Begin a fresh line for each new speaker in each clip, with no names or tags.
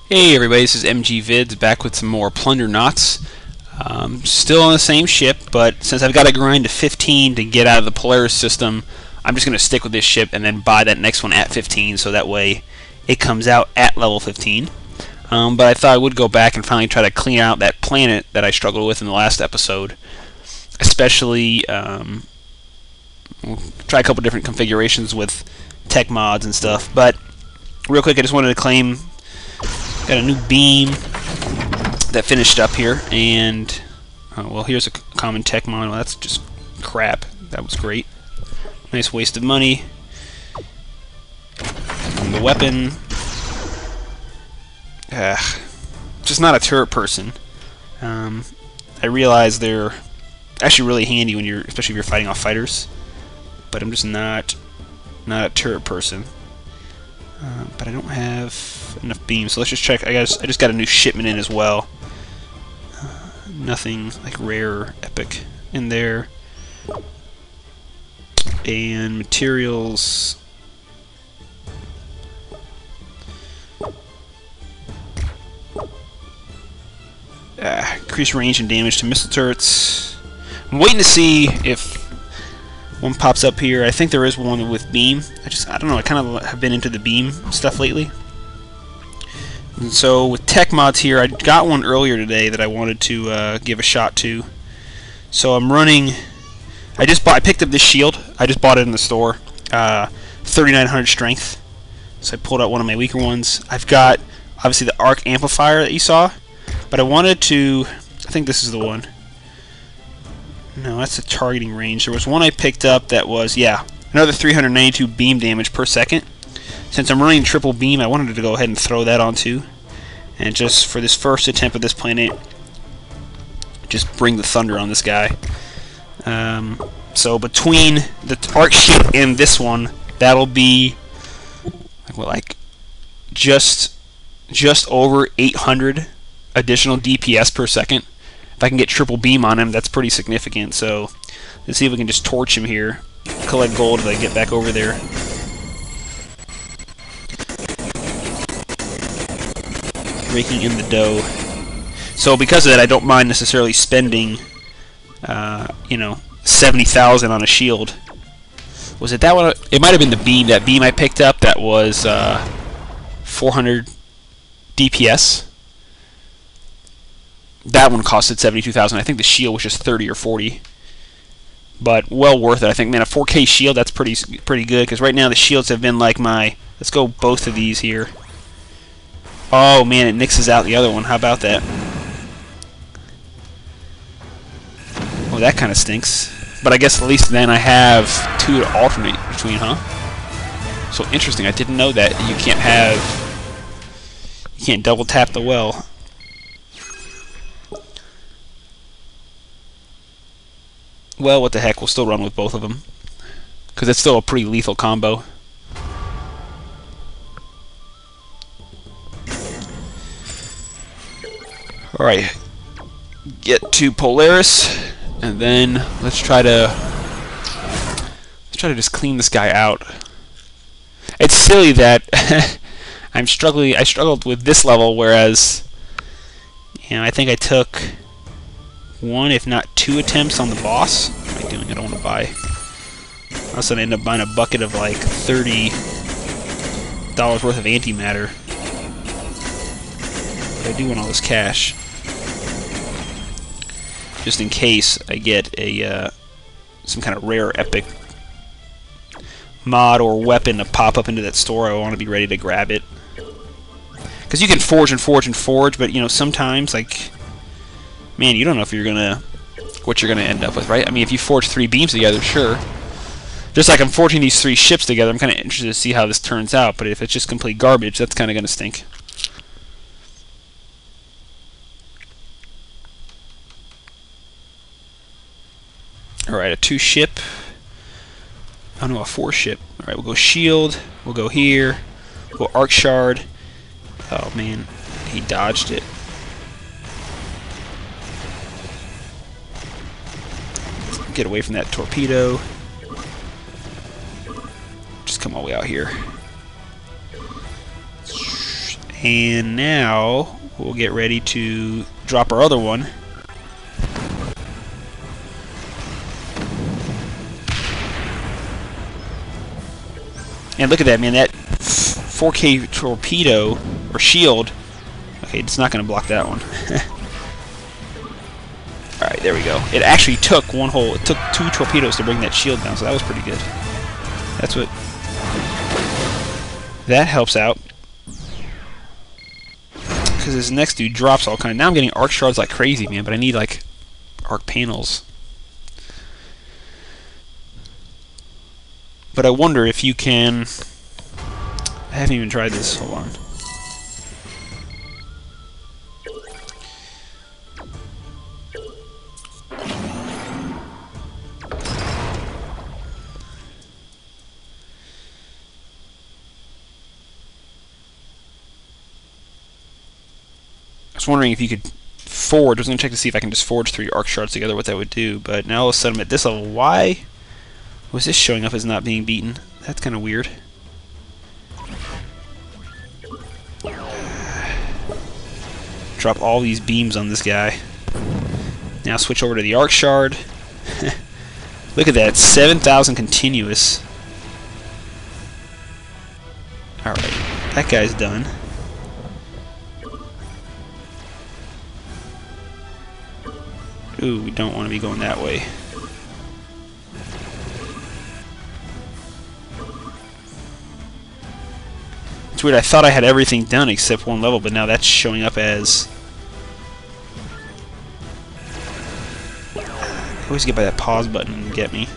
Hey everybody, this is MG Vids back with some more PlunderNauts. Still on the same ship, but since I've got to grind to 15 to get out of the Polaris system, I'm just going to stick with this ship and then buy that next one at 15, so that way it comes out at level 15. But I thought I would go back and finally try to clean out that planet that I struggled with in the last episode. Especially, we'll try a couple different configurations with tech mods and stuff. But real quick, I just wanted to claim got a new beam that finished up here, and well, here's a common tech mod. Well, that's just crap. That was great. Nice waste of money. And the weapon, just not a turret person. I realize they're actually really handy when especially if you're fighting off fighters. But I'm just not a turret person. But I don't have enough beams, so let's just check. I just got a new shipment in as well. Nothing like rare or epic in there. And materials. Increase range and damage to missile turrets. I'm waiting to see if one pops up here. I think there is one with beam. I don't know, I kind of have been into the beam stuff lately. And so with tech mods here, I got one earlier today that I wanted to give a shot to. So I'm running, I picked up this shield. I just bought it in the store. 3900 strength. So I pulled out one of my weaker ones. I've got obviously the arc amplifier that you saw, but I wanted to, I think this is the one. No, that's the targeting range. There was one I picked up that was, yeah, another 392 beam damage per second. Since I'm running triple beam, I wanted to go ahead and throw that on too. And just for this first attempt at this planet, just bring the thunder on this guy. So between the arc shield and this one, that'll be like just over 800 additional DPS per second. If I can get triple beam on him, that's pretty significant. So let's see if we can just torch him here. Collect gold if I get back over there. Raking in the dough. So because of that, I don't mind necessarily spending, 70,000 on a shield. Was it that one? It might have been the beam. That beam I picked up that was 400 DPS. That one costed 72,000. I think the shield was just 30 or 40, but well worth it. I think, man, a 4K shield, that's pretty good. Because right now the shields have been like my. Let's go both of these here. Oh man, it nixes out the other one. How about that? Oh, that kind of stinks. But I guess at least then I have two to alternate between, huh? So interesting. I didn't know that you can't double tap the well. Well, what the heck, we'll still run with both of them. Because it's still a pretty lethal combo. Alright. Get to Polaris. And then let's try to just clean this guy out. It's silly that I struggled with this level, whereas I think I took one, if not two attempts on the boss. What am I doing? I don't want to buy. I also end up buying a bucket of like $30 worth of antimatter. But I do want all this cash, just in case I get a some kind of rare epic mod or weapon to pop up into that store. I want to be ready to grab it. Because you can forge and forge and forge, but sometimes, like, man, you don't know if what you're gonna end up with, right? I mean, if you forge 3 beams together, sure. Just like I'm forging these 3 ships together, I'm kind of interested to see how this turns out. But if it's just complete garbage, that's kind of gonna stink. All right, a 2 ship. Oh no, a 4 ship. All right, we'll go shield. We'll go here. We'll go arc shard. Oh man, he dodged it. Get away from that torpedo. Just come all the way out here. And now we'll get ready to drop our other one. And look at that, man, that 4K torpedo, or shield. Okay, it's not going to block that one. Alright, there we go. It actually took it took 2 torpedoes to bring that shield down, so that was pretty good. That's what... That helps out. Because this next dude drops all kind of... Now I'm getting arc shards like crazy, man, but I need, like, arc panels. But I wonder if you can... I haven't even tried this. Hold on. I was wondering if you could forge. I was going to check to see if I can just forge 3 arc shards together, what that would do. But now all of a sudden I'm at this level. Why was this showing up as not being beaten? That's kind of weird. Drop all these beams on this guy. Now switch over to the arc shard. Look at that, 7,000 continuous. Alright, that guy's done. Ooh, we don't want to be going that way. It's weird, I thought I had everything done except one level, but now that's showing up as... I always get by that pause button and get me.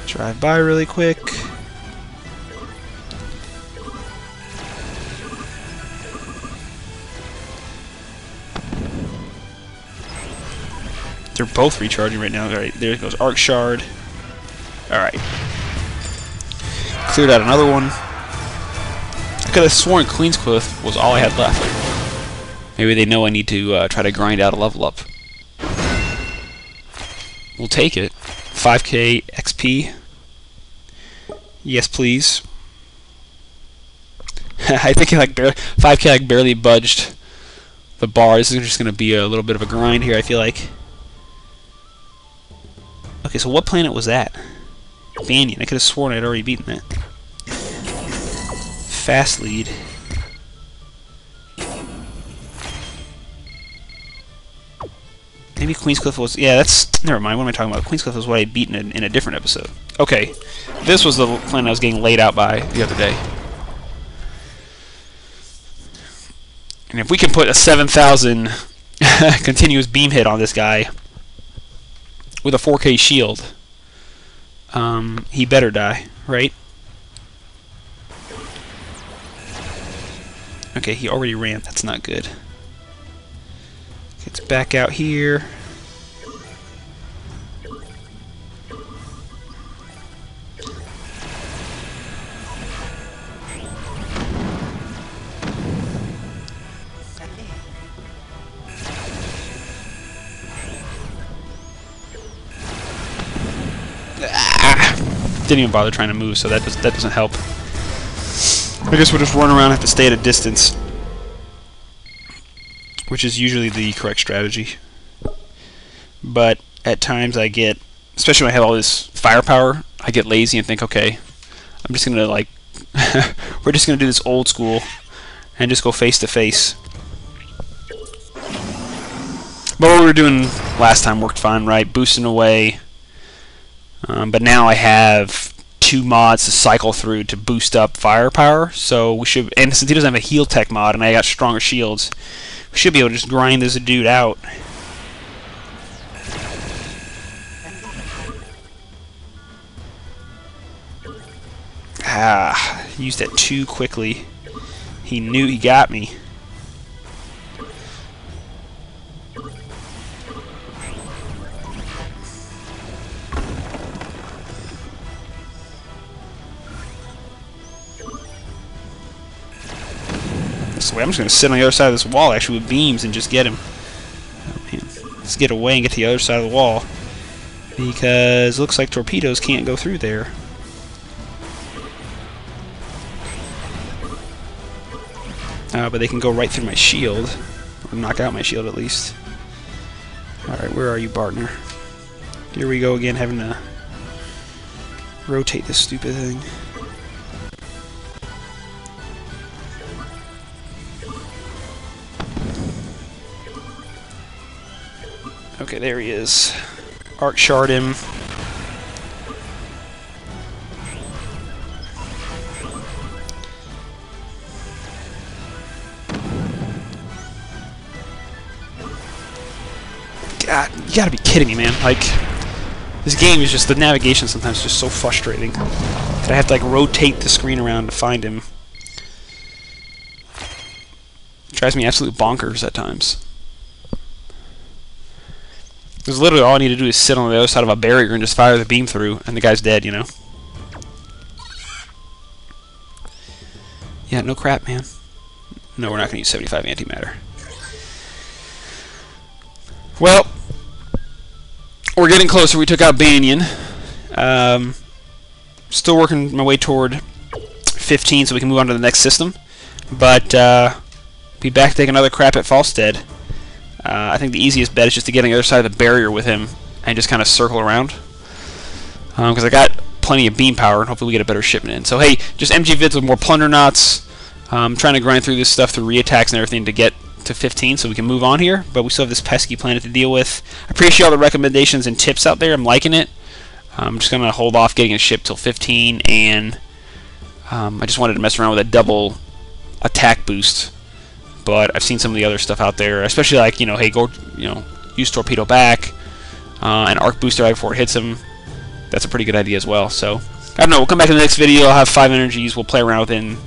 Drive by really quick. They're both recharging right now. Alright, there goes Arc Shard. Alright. Cleared out another one. I could have sworn Queenscliff was all I had left. Maybe they know I need to try to grind out a level up. We'll take it. 5k XP. Yes, please. I think 5k like barely budged the bar. This is just going to be a little bit of a grind here, I feel like. Okay, so what planet was that? Banyan. I could have sworn I'd already beaten that. Fast lead. Maybe Queenscliff was... Yeah, that's... Never mind, what am I talking about? Queenscliff was what I'd beaten in a different episode. Okay, this was the planet I was getting laid out by the other day. And if we can put a 7,000 continuous beam hit on this guy with a 4K shield, he better die, right? Okay, he already ran. That's not good. Gets back out here. Didn't even bother trying to move, so that doesn't help. I guess we'll just run around and have to stay at a distance, which is usually the correct strategy. But at times I get, especially when I have all this firepower, I get lazy and think, okay, I'm just gonna like, we're just gonna do this old school and just go face to face. But what we were doing last time worked fine, right? Boosting away. But now I have 2 mods to cycle through to boost up firepower, so we should, and since he doesn't have a heal tech mod and I got stronger shields, we should be able to just grind this dude out. Ah, used that too quickly. He knew he got me. This way, I'm just going to sit on the other side of this wall actually with beams and just get him. Oh, man. Let's get away and get to the other side of the wall, because it looks like torpedoes can't go through there. but they can go right through my shield, or knock out my shield at least. Alright, where are you, partner? Here we go again, having to rotate this stupid thing. Okay, there he is. Arc shard him. God, you gotta be kidding me, man. Like, this game is just, the navigation sometimes is just so frustrating that I have to, like, rotate the screen around to find him. It drives me absolutely bonkers at times. Because literally all I need to do is sit on the other side of a barrier and just fire the beam through, and the guy's dead, you know? Yeah, no crap, man. No, we're not going to use 75 antimatter. Well, we're getting closer. We took out Banyan. Still working my way toward 15 so we can move on to the next system. But be back to take another crap at Falstead. I think the easiest bet is just to get on the other side of the barrier with him and just kind of circle around. Because I got plenty of beam power, and hopefully we get a better shipment in. So hey, just MG vids with more PlunderNauts. I'm trying to grind through this stuff through reattacks and everything to get to 15 so we can move on here, but we still have this pesky planet to deal with. I appreciate all the recommendations and tips out there. I'm liking it. I'm just going to hold off getting a ship till 15, and I just wanted to mess around with a double attack boost. But I've seen some of the other stuff out there, especially like, you know, hey, go, you know, use torpedo back, and arc booster right before it hits him. That's a pretty good idea as well. So I don't know. We'll come back in the next video. I'll have 5 energies. We'll play around with it. And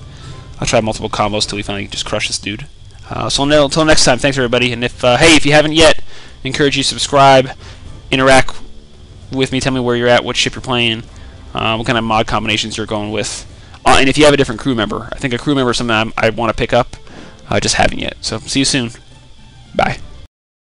I'll try multiple combos till we finally just crush this dude. So until next time, thanks everybody. And if hey, if you haven't yet, I encourage you to subscribe, interact with me, tell me where you're at, what ship you're playing, what kind of mod combinations you're going with, and if you have a different crew member. I think a crew member is something I want to pick up. I just haven't yet. So see you soon. Bye.